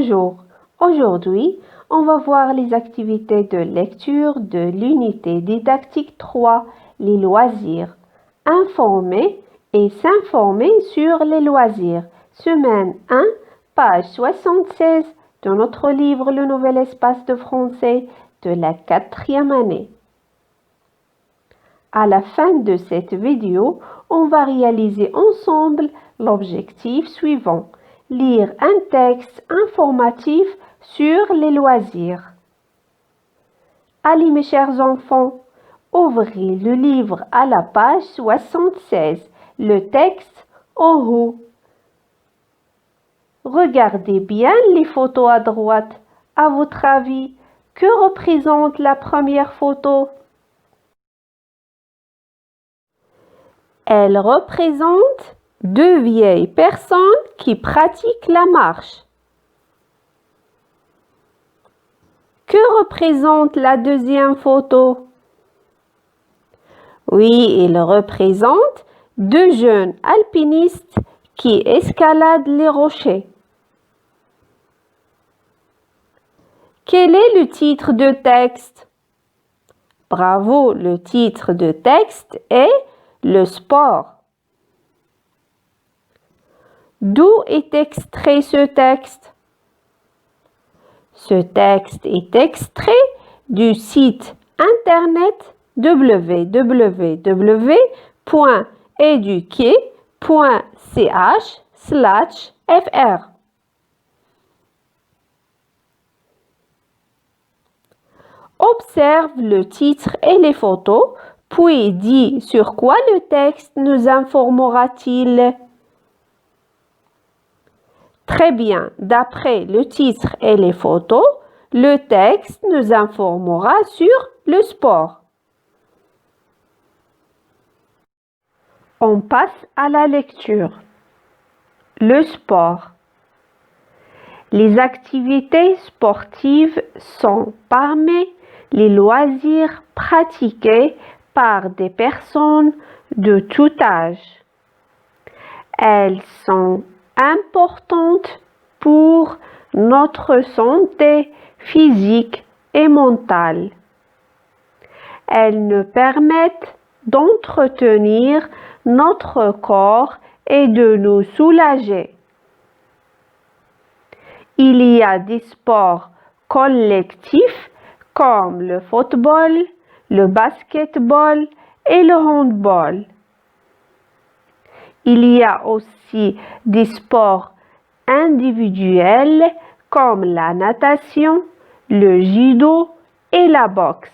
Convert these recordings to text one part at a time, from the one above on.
Bonjour, aujourd'hui, on va voir les activités de lecture de l'unité didactique 3, les loisirs. Informer et s'informer sur les loisirs. Semaine 1, page 76 de notre livre Le Nouvel Espace de français de la 4e année. À la fin de cette vidéo, on va réaliser ensemble l'objectif suivant. Lire un texte informatif sur les loisirs. Allez mes chers enfants, ouvrez le livre à la page 76, le texte en haut. Regardez bien les photos à droite. À votre avis, que représente la première photo? Elle représente deux vieilles personnes qui pratiquent la marche. Que représente la deuxième photo? Oui, elle représente deux jeunes alpinistes qui escaladent les rochers. Quel est le titre de texte? Bravo, le titre de texte est le sport. D'où est extrait ce texte? Ce texte est extrait du site internet www.eduquer.ch/fr. Observe le titre et les photos, puis dis sur quoi le texte nous informera-t-il. Très bien, d'après le titre et les photos, le texte nous informera sur le sport. On passe à la lecture. Le sport. Les activités sportives sont parmi les loisirs pratiqués par des personnes de tout âge. Elles sont importantes pour notre santé physique et mentale. Elles nous permettent d'entretenir notre corps et de nous soulager. Il y a des sports collectifs comme le football, le basketball et le handball. Il y a aussi des sports individuels comme la natation, le judo et la boxe.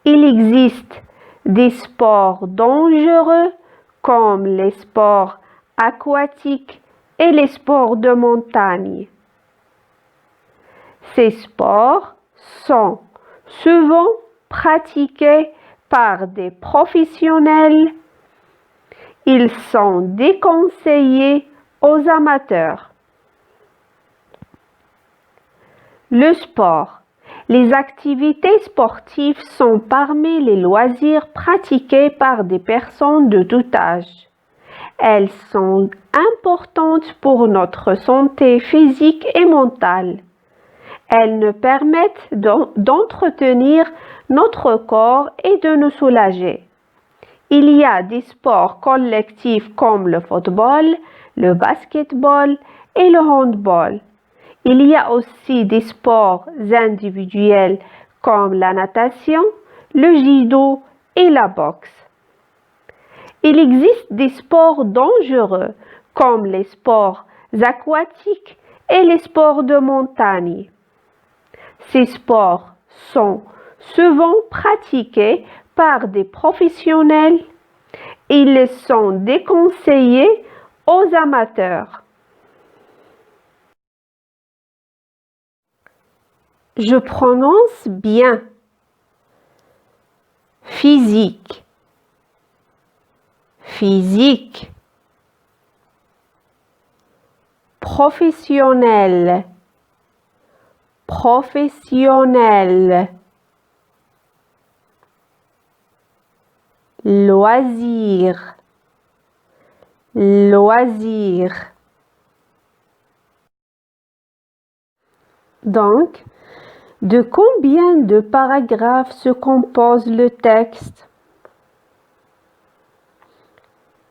Il existe des sports dangereux comme les sports aquatiques et les sports de montagne. Ces sports sont souvent pratiqués par des professionnels. Ils sont déconseillés aux amateurs. Le sport. Les activités sportives sont parmi les loisirs pratiqués par des personnes de tout âge. Elles sont importantes pour notre santé physique et mentale. Elles nous permettent d'entretenir notre corps et de nous soulager. Il y a des sports collectifs comme le football, le basketball et le handball. Il y a aussi des sports individuels comme la natation, le judo et la boxe. Il existe des sports dangereux comme les sports aquatiques et les sports de montagne. Ces sports sont souvent pratiqués par des professionnels. Ils sont déconseillés aux amateurs. Je prononce bien. Physique. Physique. Professionnel. Professionnel. Loisir. Loisir. Donc, de combien de paragraphes se compose le texte?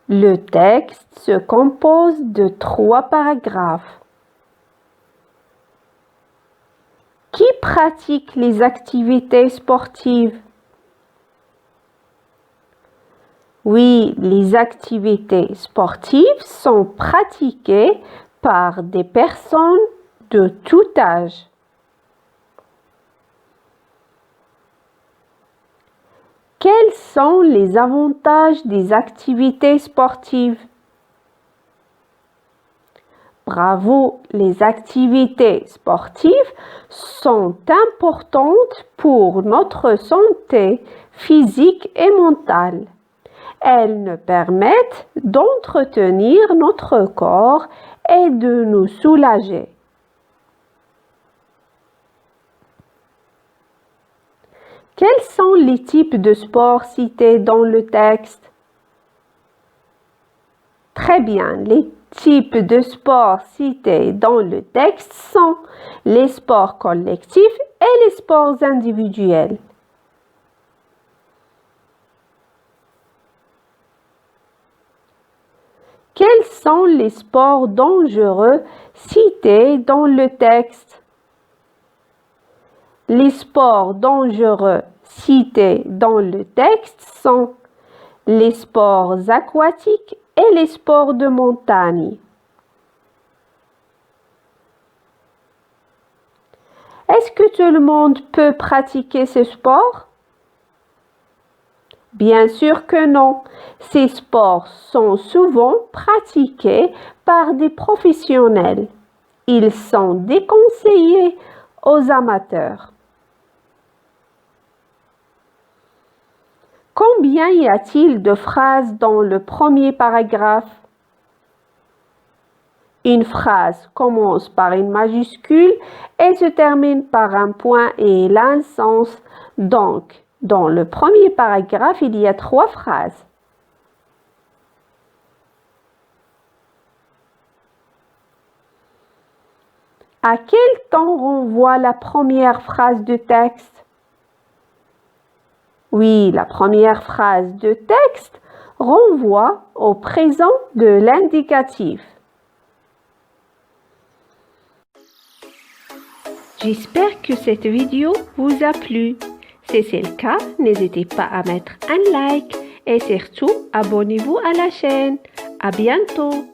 Le texte se compose de 3 paragraphes. Qui pratique les activités sportives? Oui, les activités sportives sont pratiquées par des personnes de tout âge. Quels sont les avantages des activités sportives? Bravo, les activités sportives sont importantes pour notre santé physique et mentale. Elles nous permettent d'entretenir notre corps et de nous soulager. Quels sont les types de sports cités dans le texte? Très bien, les types de sports cités dans le texte sont les sports collectifs et les sports individuels. Quels sont les sports dangereux cités dans le texte? Les sports dangereux cités dans le texte sont les sports aquatiques et les sports de montagne. Est-ce que tout le monde peut pratiquer ces sports? Bien sûr que non. Ces sports sont souvent pratiqués par des professionnels. Ils sont déconseillés aux amateurs. Combien y a-t-il de phrases dans le premier paragraphe? Une phrase commence par une majuscule et se termine par un point et elle a un sens. Donc, dans le premier paragraphe, il y a 3 phrases. À quel temps renvoie la première phrase de texte? Oui, la première phrase de texte renvoie au présent de l'indicatif. J'espère que cette vidéo vous a plu. Si c'est le cas, n'hésitez pas à mettre un like et surtout abonnez-vous à la chaîne. À bientôt!